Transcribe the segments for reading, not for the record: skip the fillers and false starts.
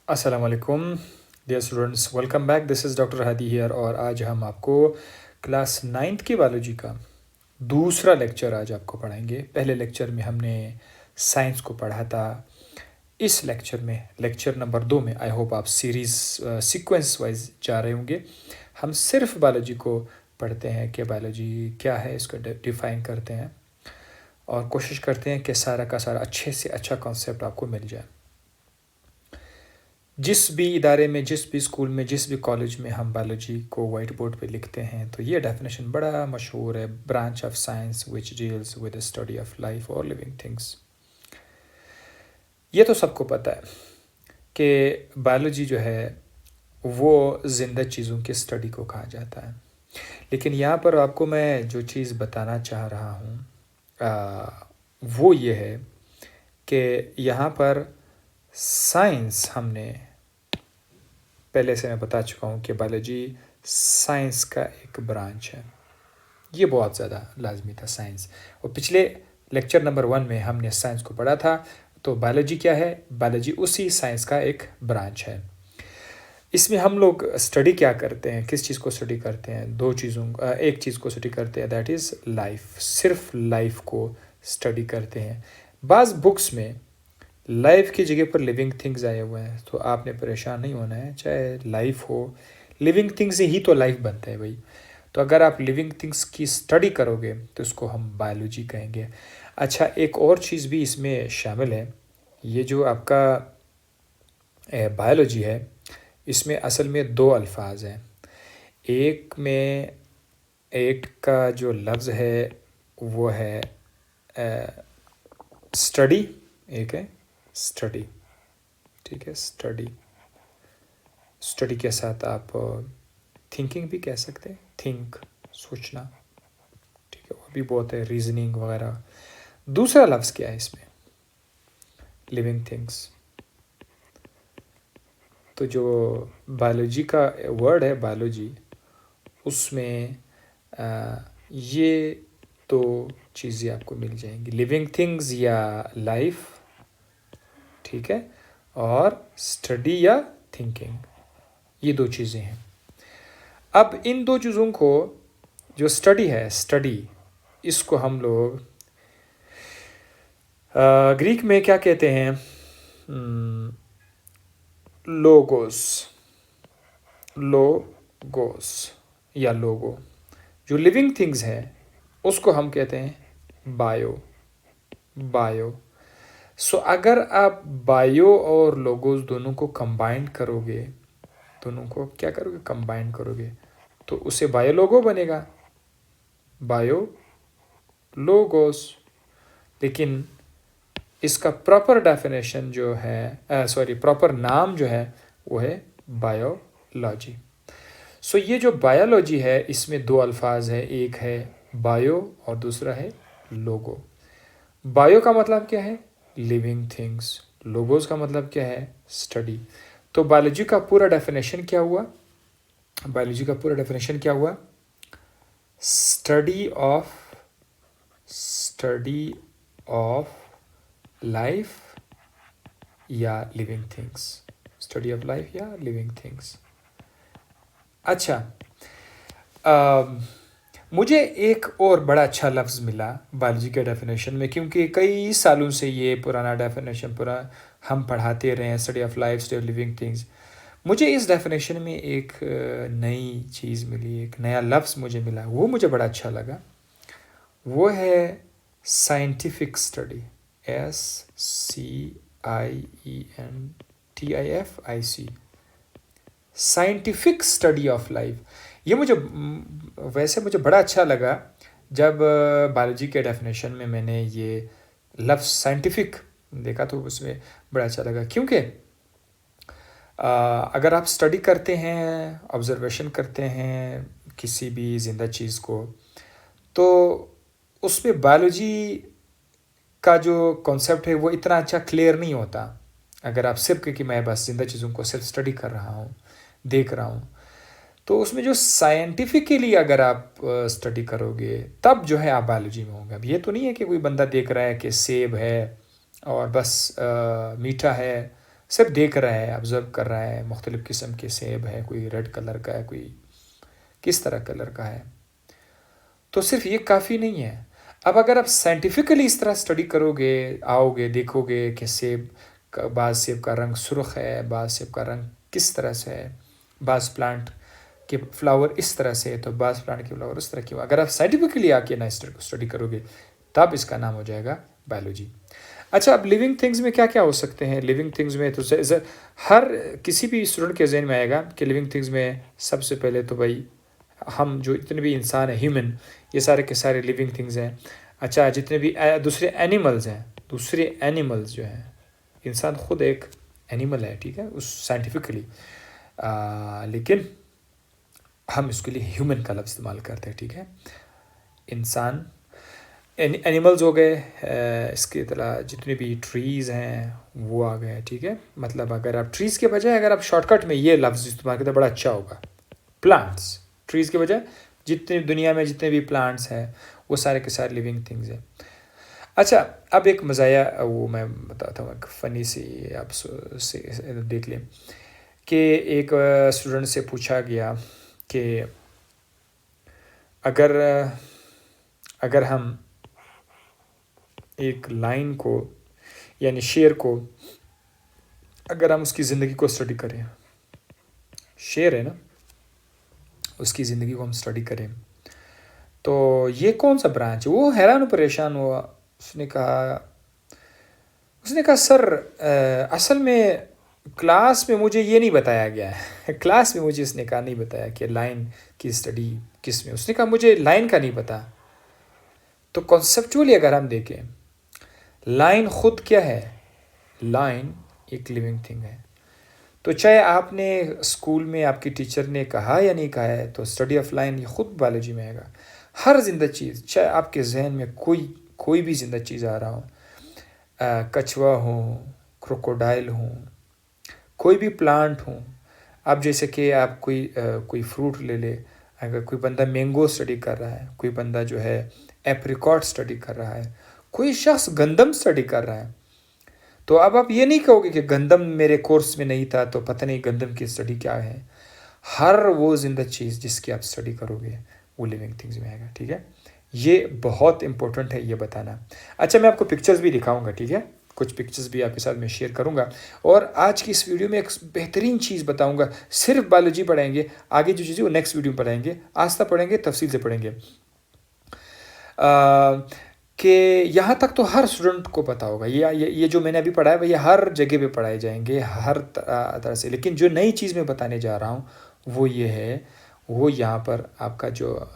अस्सलाम वालेकुम dear students, welcome back. This is doctor Hadi here और आज हम आपको क्लास नाइन्थ की बायोलॉजी का दूसरा लेक्चर आज आपको पढ़ाएंगे। पहले लेक्चर में हमने साइंस को पढ़ा था। इस लेक्चर में, लेक्चर नंबर 2 में, आई होप आप सीरीज़ सीक्वेंस वाइज जा रहे होंगे। हम सिर्फ बायोलॉजी को पढ़ते हैं कि बायोलॉजी क्या है, इसको डिफ़ाइन करते हैं और कोशिश करते हैं कि सारा का सारा अच्छे से अच्छा कॉन्सेप्ट आपको मिल जाए। जिस भी इदारे में, जिस भी स्कूल में, जिस भी कॉलेज में हम बायोलॉजी को वाइट बोर्ड पे लिखते हैं तो ये डेफिनेशन बड़ा मशहूर है, branch of science which deals with the study of life और लिविंग थिंग्स। ये तो सबको पता है कि बायोलॉजी जो है वो ज़िंदा चीज़ों की स्टडी को कहा जाता है। लेकिन यहाँ पर आपको मैं जो चीज़ बताना चाह रहा हूँ वो ये है कि यहाँ पर साइंस, हमने पहले से मैं बता चुका हूँ कि बायोलॉजी साइंस का एक ब्रांच है। ये बहुत ज़्यादा लाजमी था साइंस। और पिछले लेक्चर नंबर 1 में हमने साइंस को पढ़ा था। तो बायोलॉजी क्या है? बायोलॉजी उसी साइंस का एक ब्रांच है। इसमें हम लोग स्टडी क्या करते हैं, किस चीज़ को स्टडी करते हैं? दो चीज़ों, एक चीज़ को स्टडी करते हैं, दैट इज़ लाइफ। सिर्फ लाइफ को स्टडी करते हैं। बाज़ बुक्स में लाइफ की जगह पर लिविंग थिंग्स आए हुए हैं, तो आपने परेशान नहीं होना है। चाहे लाइफ हो, लिविंग थिंग्स से ही तो लाइफ बनता है भाई। तो अगर आप लिविंग थिंग्स की स्टडी करोगे तो उसको हम बायोलॉजी कहेंगे। अच्छा, एक और चीज़ भी इसमें शामिल है। ये जो आपका बायोलॉजी है, इसमें असल में दो अल्फाज हैं। एक का जो लफ्ज़ है वो है स्टडी, एक है स्टडी। ठीक है, स्टडी। स्टडी के साथ आप थिंकिंग भी कह सकते हैं, थिंक, सोचना। ठीक है, वो भी बहुत है, रीजनिंग वगैरह। दूसरा लफ्ज़ क्या है इसमें? Living things. तो जो बायोलॉजी का वर्ड है बायोलॉजी, उसमें ये दो चीज़ें आपको मिल जाएंगी, लिविंग थिंग्स या लाइफ, ठीक है, और स्टडी या थिंकिंग। ये दो चीज़ें हैं। अब इन दो चीज़ों को, जो स्टडी है, स्टडी, इसको हम लोग ग्रीक में क्या कहते हैं? लोगोस, लोगोस या लोगो। जो लिविंग थिंग्स है उसको हम कहते हैं बायो, बायो। सो अगर आप बायो और लोगोस दोनों को कंबाइन करोगे, दोनों को क्या करोगे? कंबाइन करोगे, तो उसे बायो लोगो बनेगा, बायो लोगोस। लेकिन इसका प्रॉपर डेफिनेशन जो है, प्रॉपर नाम जो है वो है बायोलॉजी। सो ये जो बायोलॉजी है, इसमें दो अल्फाज है, एक है बायो और दूसरा है लोगो। बायो का मतलब क्या है? Living things. लोगोस का मतलब क्या है? स्टडी। तो बायोलॉजी का पूरा डेफिनेशन क्या हुआ? बायोलॉजी का पूरा डेफिनेशन क्या हुआ? स्टडी ऑफ लाइफ या living things. Study of life या लिविंग थिंग्स। अच्छा, मुझे एक और बड़ा अच्छा लफ्ज़ मिला बायोलॉजी के डेफिनेशन में, क्योंकि कई सालों से ये पुराना डेफिनेशन पूरा हम पढ़ाते रहे हैं, study of life, study of living things. मुझे इस डेफिनेशन में एक नई चीज़ मिली, एक नया लफ्ज़ मुझे मिला, वो मुझे बड़ा अच्छा लगा। वो है scientific study, SCIENTIFIC, scientific study of life. ये मुझे वैसे मुझे बड़ा अच्छा लगा जब बायोलॉजी के डेफिनेशन में मैंने ये लफ्ज़ साइंटिफिक देखा, तो उसमें बड़ा अच्छा लगा। क्योंकि अगर आप स्टडी करते हैं, ऑब्जर्वेशन करते हैं किसी भी ज़िंदा चीज़ को, तो उसमें बायोलॉजी का जो कॉन्सेप्ट है वो इतना अच्छा क्लियर नहीं होता। अगर आप सिर्फ कि मैं बस ज़िंदा चीज़ों को सिर्फ स्टडी कर रहा हूँ, देख रहा हूँ, तो उसमें जो साइंटिफिकली अगर आप स्टडी करोगे तब जो है आप बायोलॉजी में होंगे। अब ये तो नहीं है कि कोई बंदा देख रहा है कि सेब है और बस मीठा है सिर्फ देख रहा है, ऑब्ज़र्व कर रहा है, मुख्तलिफ़ किस्म के सेब हैं, कोई रेड कलर का है, कोई किस तरह कलर का है, तो सिर्फ ये काफ़ी नहीं है। अब अगर आप साइंटिफिकली इस तरह स्टडी करोगे, आओगे, देखोगे कि बाज़ सेब का रंग सुर्ख है, बाज़ सेब का रंग किस तरह से है, बाज़ प्लांट के फ्लावर इस तरह से है, तो बाज़ प्लांट के फ्लावर उस तरह के। अगर आप साइंटिफिकली आके ना स्टडी करोगे, तब इसका नाम हो जाएगा बायोलॉजी। अच्छा, अब लिविंग थिंग्स में क्या-क्या हो सकते हैं? लिविंग थिंग्स में तो हर किसी भी स्टूडेंट के ज़हन में आएगा कि लिविंग थिंग्स में सबसे पहले तो भाई हम जो इतने भी इंसान हैं, ह्यूमन, ये सारे के सारे लिविंग थिंग्स हैं। अच्छा, जितने भी दूसरे एनिमल्स हैं, दूसरे एनिमल्स जो हैं, इंसान खुद एक एनिमल है, ठीक है, उस साइंटिफिकली, लेकिन हम इसके लिए ह्यूमन का लफ्ज़ इस्तेमाल करते हैं, ठीक है। इंसान एनिमल्स हो गए, इसके अलावा जितने भी ट्रीज़ हैं वो आ गए, ठीक है। मतलब अगर आप ट्रीज़ के बजाय अगर आप शॉर्टकट में ये लफ्ज़ इस्तेमाल करते बड़ा अच्छा होगा। प्लांट्स, ट्रीज़ के बजाय जितने दुनिया में जितने भी प्लांट्स हैं वो सारे के सारे लिविंग थिंग्स हैं। अच्छा, अब एक मज़ाया वो मैं बताता हूँ, एक फ़नी सी आप से देख लें कि एक स्टूडेंट से पूछा गया कि अगर हम एक लाइन को यानी शेर को, अगर हम उसकी ज़िंदगी को स्टडी करें, शेर है ना, उसकी ज़िंदगी को हम स्टडी करें, तो ये कौन सा ब्रांच है? वो हैरान परेशान हुआ। उसने कहा सर, असल में क्लास में मुझे ये नहीं बताया गया है। क्लास में मुझे इसने कहा नहीं बताया कि लाइन की स्टडी किस में। उसने कहा मुझे लाइन का नहीं पता। तो कॉन्सेप्चुअली अगर हम देखें, लाइन खुद क्या है? लाइन एक लिविंग थिंग है। तो चाहे आपने स्कूल में आपकी टीचर ने कहा या नहीं कहा है, तो स्टडी ऑफ लाइन ये खुद बायोलॉजी में आएगा। हर जिंदा चीज़, चाहे आपके जहन में कोई भी जिंदा चीज़ आ रहा हो, कछुआ हो, क्रोकोडाइल हो, कोई भी प्लांट हो, अब जैसे कि आप कोई फ्रूट ले ले, अगर कोई बंदा मैंगो स्टडी कर रहा है, कोई बंदा जो है एप्रिकॉट स्टडी कर रहा है, कोई शख्स गंदम स्टडी कर रहा है, तो अब आप ये नहीं कहोगे कि गंदम मेरे कोर्स में नहीं था तो पता नहीं गंदम की स्टडी क्या है। हर वो जिंदा चीज़ जिसकी आप स्टडी करोगे वो लिविंग थिंग्स में आएगा, ठीक है। ये बहुत इंपॉर्टेंट है ये बताना। अच्छा, मैं आपको पिक्चर्स भी दिखाऊंगा, ठीक है, कुछ पिक्चर्स भी आपके साथ मैं शेयर करूंगा। और आज की इस वीडियो में एक बेहतरीन चीज़ बताऊंगा। सिर्फ बायोलॉजी पढ़ाएंगे, आगे जो चीज़ें वो नेक्स्ट वीडियो में पढ़ाएंगे, आस्था पढ़ेंगे, तफसील से पढ़ेंगे। कि यहाँ तक तो हर स्टूडेंट को पता होगा, ये जो मैंने अभी पढ़ा है ये हर जगह पे पढ़ाए जाएंगे, हर तरह से। लेकिन जो नई चीज़ मैं बताने जा रहा हूँ वो ये है, वो यहाँ पर आपका जो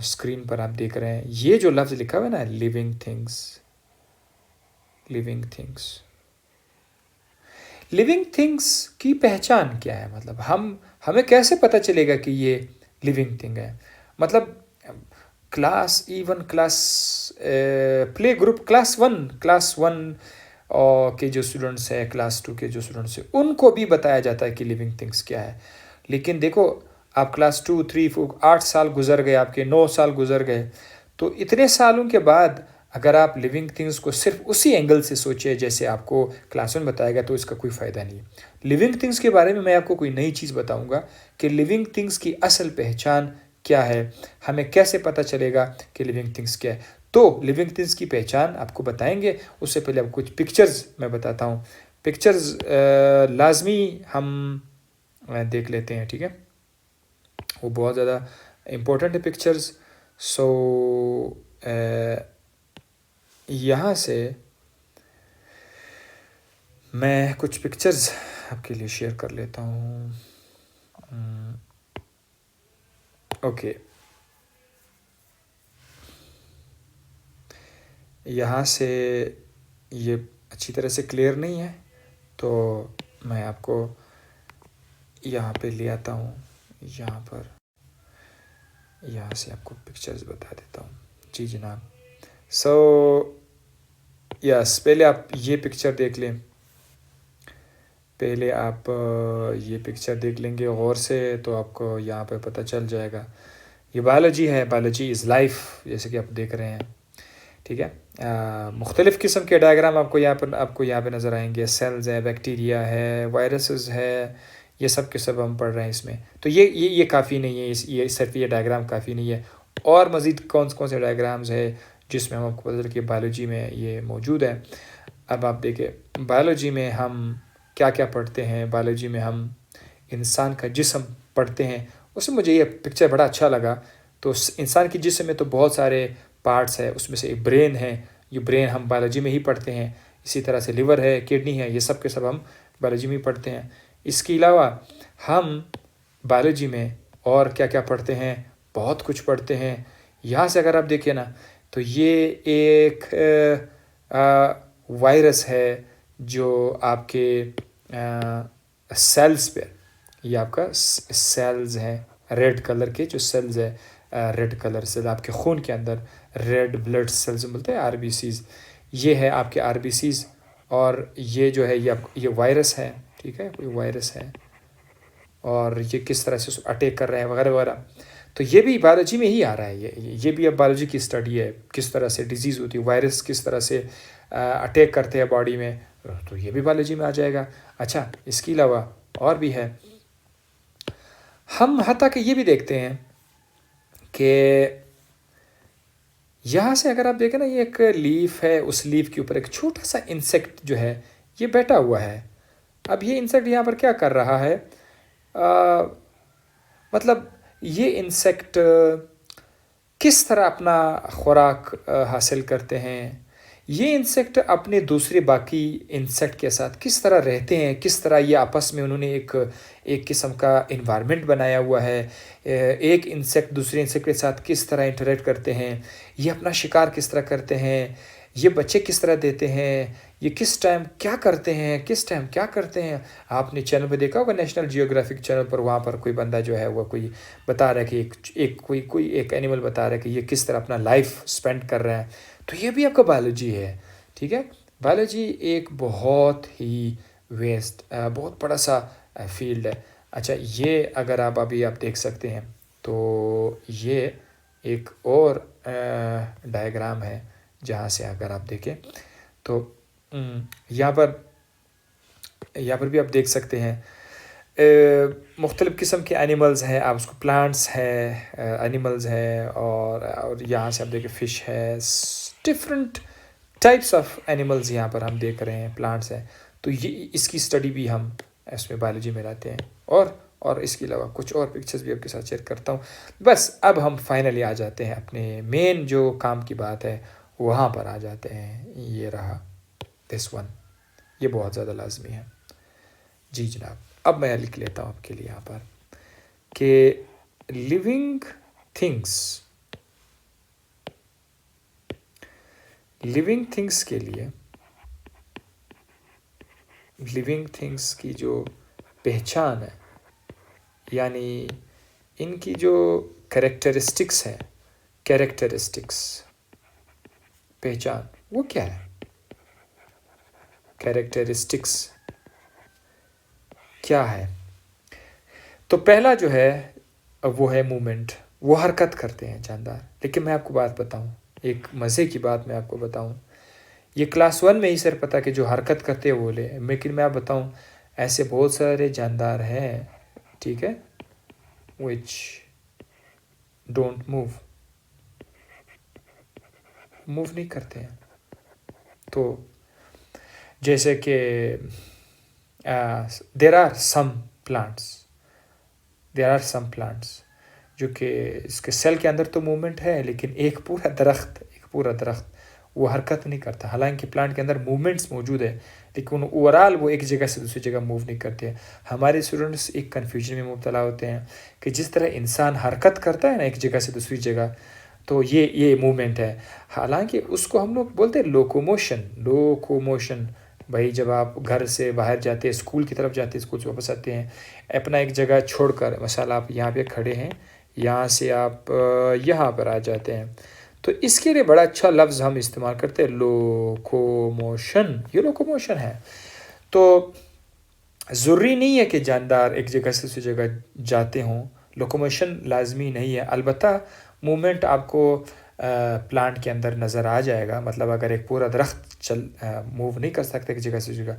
स्क्रीन पर आप देख रहे हैं, ये जो लफ्ज़ लिखा हुआ है ना, living things. Living things, living things की पहचान क्या है? मतलब हमें कैसे पता चलेगा कि ये लिविंग थिंग है? मतलब प्ले ग्रुप क्लास वन और के जो स्टूडेंट्स हैं, क्लास 2 के जो स्टूडेंट्स हैं, उनको भी बताया जाता है कि लिविंग थिंग्स क्या है। लेकिन देखो, आप क्लास 2, 3, 4, 8 साल गुजर गए, आपके 9 साल गुजर गए, तो इतने सालों के बाद अगर आप लिविंग थिंग्स को सिर्फ उसी एंगल से सोचे जैसे आपको क्लास 1 बताया गया, तो इसका कोई फ़ायदा नहीं है। लिविंग थिंग्स के बारे में मैं आपको कोई नई चीज़ बताऊंगा कि लिविंग थिंग्स की असल पहचान क्या है, हमें कैसे पता चलेगा कि लिविंग थिंग्स क्या है। तो लिविंग थिंग्स की पहचान आपको बताएंगे, उससे पहले आपको कुछ पिक्चर्स मैं बताता हूँ। पिक्चर्स लाजमी हम देख लेते हैं, ठीक है, वो बहुत ज़्यादा इम्पोर्टेंट है पिक्चर्स। सो यहाँ से मैं कुछ पिक्चर्स आपके लिए शेयर कर लेता हूँ। ओके, यहाँ से ये अच्छी तरह से क्लियर नहीं है, तो मैं आपको यहाँ पे ले आता हूँ, यहाँ पर यहाँ से आपको पिक्चर्स बता देता हूँ। जी जनाब। सो यस, पहले आप ये पिक्चर देख लें, पहले आप ये पिक्चर देख लेंगे गौर से, तो आपको यहाँ पे पता चल जाएगा। ये बायोलॉजी है, बायोलॉजी इज़ लाइफ, जैसे कि आप देख रहे हैं। ठीक है। मुख्तलिफ़ किस्म के डायग्राम आपको यहाँ पे नज़र आएंगे। सेल्स है, बैक्टीरिया है, वायरसेस है, ये सब के सब हम पढ़ रहे हैं इसमें। तो ये काफ़ी नहीं है, ये सिर्फ ये डायग्राम काफ़ी नहीं है। और मज़ीद कौन कौन से डायग्राम्स है जिसमें हम आपको पता चले कि बायोलॉजी में ये मौजूद है। अब आप देखिए बायोलॉजी में हम क्या क्या पढ़ते हैं। बायोलॉजी में हम इंसान का जिस्म पढ़ते हैं। उसमें मुझे ये पिक्चर बड़ा अच्छा लगा। तो इंसान के जिस्म में तो बहुत सारे पार्ट्स है, उसमें से एक ब्रेन है। ये ब्रेन हम बायोलॉजी में ही पढ़ते हैं। इसी तरह से लिवर है, किडनी है, ये सब के सब हम बायोलॉजी में ही पढ़ते हैं। इसके अलावा हम बायोलॉजी में और क्या क्या पढ़ते हैं, बहुत कुछ पढ़ते हैं। यहाँ से अगर आप देखें ना तो ये एक वायरस है जो आपके सेल्स पे, ये आपका सेल्स हैं, रेड कलर के जो सेल्स है, रेड कलर सेल आपके खून के अंदर, रेड ब्लड सेल्स बोलते हैं, आरबीसीज। ये है आपके आरबीसीज। और ये जो है ये वायरस है, ठीक है, कोई वायरस है और ये किस तरह से अटैक कर रहे हैं वगैरह वगैरह। तो ये भी बायोलॉजी में ही आ रहा है। ये भी अब बायोलॉजी की स्टडी है, किस तरह से डिजीज़ होती है, वायरस किस तरह से अटैक करते हैं बॉडी में, तो ये भी बायोलॉजी में आ जाएगा। अच्छा, इसके अलावा और भी है। हम हत्ता कि ये भी देखते हैं कि यहाँ से अगर आप देखें ना, ये एक लीफ है, उस लीफ के ऊपर एक छोटा सा इंसेक्ट जो है ये बैठा हुआ है। अब ये इंसेक्ट यहाँ पर क्या कर रहा है, मतलब ये इंसेक्ट किस तरह अपना खुराक हासिल करते हैं, ये इंसेक्ट अपने दूसरे बाकी इंसेक्ट के साथ किस तरह रहते हैं, किस तरह ये आपस में उन्होंने एक किस्म का इन्वायरमेंट बनाया हुआ है। एक इंसेक्ट दूसरे इंसेक्ट के साथ किस तरह इंटरेक्ट करते हैं, ये अपना शिकार किस तरह करते हैं, ये बच्चे किस तरह देते हैं, ये किस टाइम क्या करते हैं, किस टाइम क्या करते हैं। आपने चैनल पे देखा होगा, नेशनल जियोग्राफिक चैनल पर, वहाँ पर कोई बंदा जो है वो कोई बता रहा है कि एक एनिमल बता रहा है कि ये किस तरह अपना लाइफ स्पेंड कर रहा है। तो ये भी आपका बायोलॉजी है, ठीक है। बायोलॉजी एक बहुत ही बहुत बड़ा सा फील्ड है। अच्छा, ये अगर आप अभी आप देख सकते हैं तो ये एक और डायग्राम है जहाँ से अगर आप देखें तो यहाँ पर भी आप देख सकते हैं मुख्तलिफ़ किस्म के एनिमल्स हैं। आप उसको प्लांट्स है, एनिमल्स है, और यहाँ से आप देखें फ़िश है, डिफरेंट टाइप्स ऑफ एनिमल्स यहाँ पर हम देख रहे हैं, प्लांट्स हैं। तो ये इसकी स्टडी भी हम इसमें बायोलॉजी में लाते हैं। और इसके अलावा कुछ और पिक्चर्स भी आपके साथ शेयर करता हूँ। बस अब हम फाइनली आ जाते हैं अपने मेन जो काम की बात है वहाँ पर आ जाते हैं। ये रहा दिस वन, ये बहुत ज़्यादा लाजमी है। जी जनाब, अब मैं लिख लेता हूँ आपके लिए यहाँ पर कि लिविंग थिंग्स के लिए, लिविंग थिंग्स की जो पहचान है, यानी इनकी जो कैरेक्टरिस्टिक्स हैं, पहचान, वो क्या है? कैरेक्टरिस्टिक्स क्या है? तो पहला जो है वो है मूवमेंट, वो हरकत करते हैं जानदार। लेकिन मैं आपको बात बताऊं, एक मज़े की बात मैं आपको बताऊं, ये क्लास 1 में ही सर पता कि जो हरकत करते हैं वो ले, लेकिन मैं आप बताऊं ऐसे बहुत सारे जानदार हैं, ठीक है, विच डोंट मूव नहीं करते हैं। तो जैसे कि देर आर सम प्लांट्स जो कि इसके सेल के अंदर तो मूवमेंट है, लेकिन एक पूरा दरख्त वो हरकत नहीं करता। हालांकि प्लांट के अंदर मूवमेंट्स मौजूद है, लेकिन ओवरऑल वो एक जगह से दूसरी जगह मूव नहीं करते हैं। हमारे स्टूडेंट्स एक कन्फ्यूजन में मुब्तला होते हैं कि जिस तरह इंसान हरकत करता है ना एक जगह से दूसरी जगह, तो ये मूवमेंट है। हालांकि उसको हम लोग बोलते हैं लोकोमोशन। भाई जब आप घर से बाहर जाते हैं, स्कूल की तरफ जाते हैं, स्कूल से वापस आते हैं, अपना एक जगह छोड़कर, मसाला आप यहाँ पे खड़े हैं, यहाँ से आप यहाँ पर आ जाते हैं, तो इसके लिए बड़ा अच्छा लफ्ज़ हम इस्तेमाल करते हैं, लोकोमोशन। ये लोकोमोशन है। तो ज़रूरी नहीं है कि जानदार एक जगह से दूसरी जगह जाते हों, लोकोमोशन लाजमी नहीं है। अलबत्ता मूवमेंट आपको प्लांट के अंदर नज़र आ जाएगा। मतलब अगर एक पूरा दरख्त मूव नहीं कर सकता एक जगह से जगह,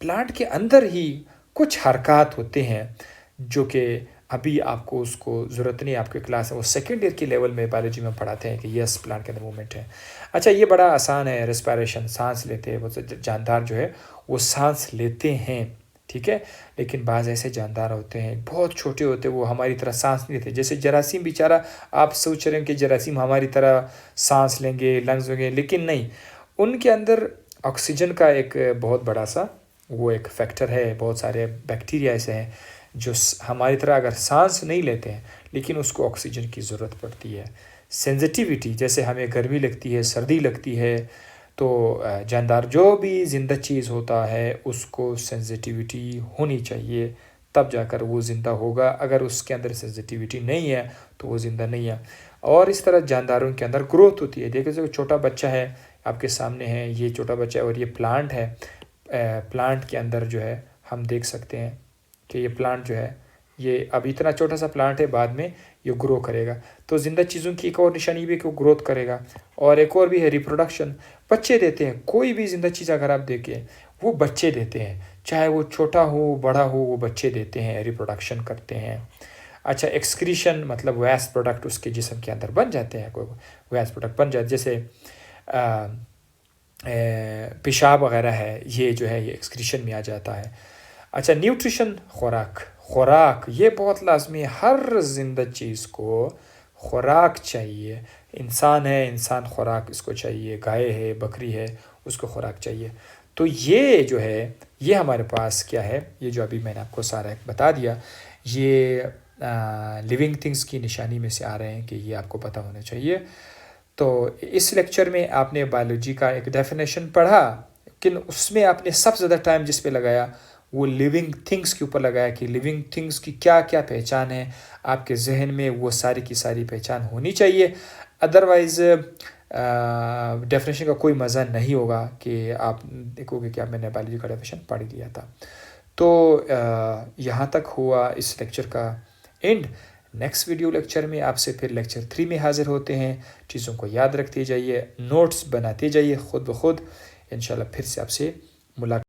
प्लांट के अंदर ही कुछ हरकत होते हैं जो कि अभी आपको उसको ज़रूरत नहीं, आपके क्लास है वो सेकेंड ईयर के लेवल में बायोलॉजी में पढ़ाते हैं कि यस प्लांट के अंदर मूवमेंट है। अच्छा, ये बड़ा आसान है, रेस्पिरेशन, सांस लेते हैं, वो जानदार जो है वो सांस लेते हैं, ठीक है। लेकिन बाज़ ऐसे जानदार होते हैं बहुत छोटे होते हैं, वो हमारी तरह सांस नहीं लेते। जैसे जरासीम बेचारा, आप सोच रहे हैं कि जरासीम हमारी तरह सांस लेंगे, लंग्स होंगे, लेकिन नहीं, उनके अंदर ऑक्सीजन का एक बहुत बड़ा सा वो एक फैक्टर है। बहुत सारे बैक्टीरिया ऐसे हैं जो हमारी तरह अगर सांस नहीं लेते हैं, लेकिन उसको ऑक्सीजन की ज़रूरत पड़ती है। सेंसिटिविटी, जैसे हमें गर्मी लगती है, सर्दी लगती है, तो जानदार जो भी ज़िंदा चीज़ होता है उसको सेंसिटिविटी होनी चाहिए, तब जाकर वो ज़िंदा होगा। अगर उसके अंदर सेंसिटिविटी नहीं है तो वो ज़िंदा नहीं है। और इस तरह जानदारों के अंदर ग्रोथ होती है। देखिए जो छोटा बच्चा है आपके सामने है, ये छोटा बच्चा है और ये प्लांट है। प्लांट के अंदर जो है हम देख सकते हैं कि ये प्लांट जो है, ये अब इतना छोटा सा प्लांट है, बाद में ये ग्रो करेगा। तो ज़िंदा चीज़ों की एक और निशानी भी कि वो ग्रोथ करेगा। और एक और भी है रिप्रोडक्शन, बच्चे देते हैं। कोई भी ज़िंदा चीज़ अगर आप देखें वो बच्चे देते हैं, चाहे वो छोटा हो बड़ा हो, वो बच्चे देते हैं, रिप्रोडक्शन करते हैं। अच्छा, एक्सक्रीशन मतलब वेस्ट प्रोडक्ट उसके जिस्म के अंदर बन जाते हैं, कोई वेस्ट प्रोडक्ट बन जाते, जैसे पेशाब वगैरह है, ये जो है ये एक्सक्रीशन में आ जाता है। अच्छा, न्यूट्रिशन, खुराक ये बहुत लाजमी है। हर जिंदा चीज़ को खुराक चाहिए। इंसान है, इंसान खुराक इसको चाहिए, गाय है, बकरी है, उसको खुराक चाहिए। तो ये जो है ये हमारे पास क्या है, ये जो अभी मैंने आपको सारा बता दिया, ये लिविंग थिंग्स की निशानी में से आ रहे हैं कि ये आपको पता होना चाहिए। तो इस लेक्चर में आपने बायोलॉजी का एक डेफिनेशन पढ़ा, लेकिन उसमें आपने सबसे ज़्यादा टाइम जिस पे लगाया वो लिविंग थिंग्स के ऊपर लगाया कि लिविंग थिंग्स की क्या क्या पहचान है। आपके जहन में वो सारी की सारी पहचान होनी चाहिए, अदरवाइज़ डेफिनेशन का कोई मज़ा नहीं होगा कि आप देखोगे कि आप मैंने बायोलॉजी का डेफिनेशन पढ़ लिया था। तो यहाँ तक हुआ इस लेक्चर का एंड। नेक्स्ट वीडियो लेक्चर में आपसे फिर लेक्चर 3 में हाज़िर होते हैं। चीज़ों को याद रखते जाइए, नोट्स बनाते जाइए खुद ब खुद। इंशाल्लाह फिर से आपसे मुलाकात।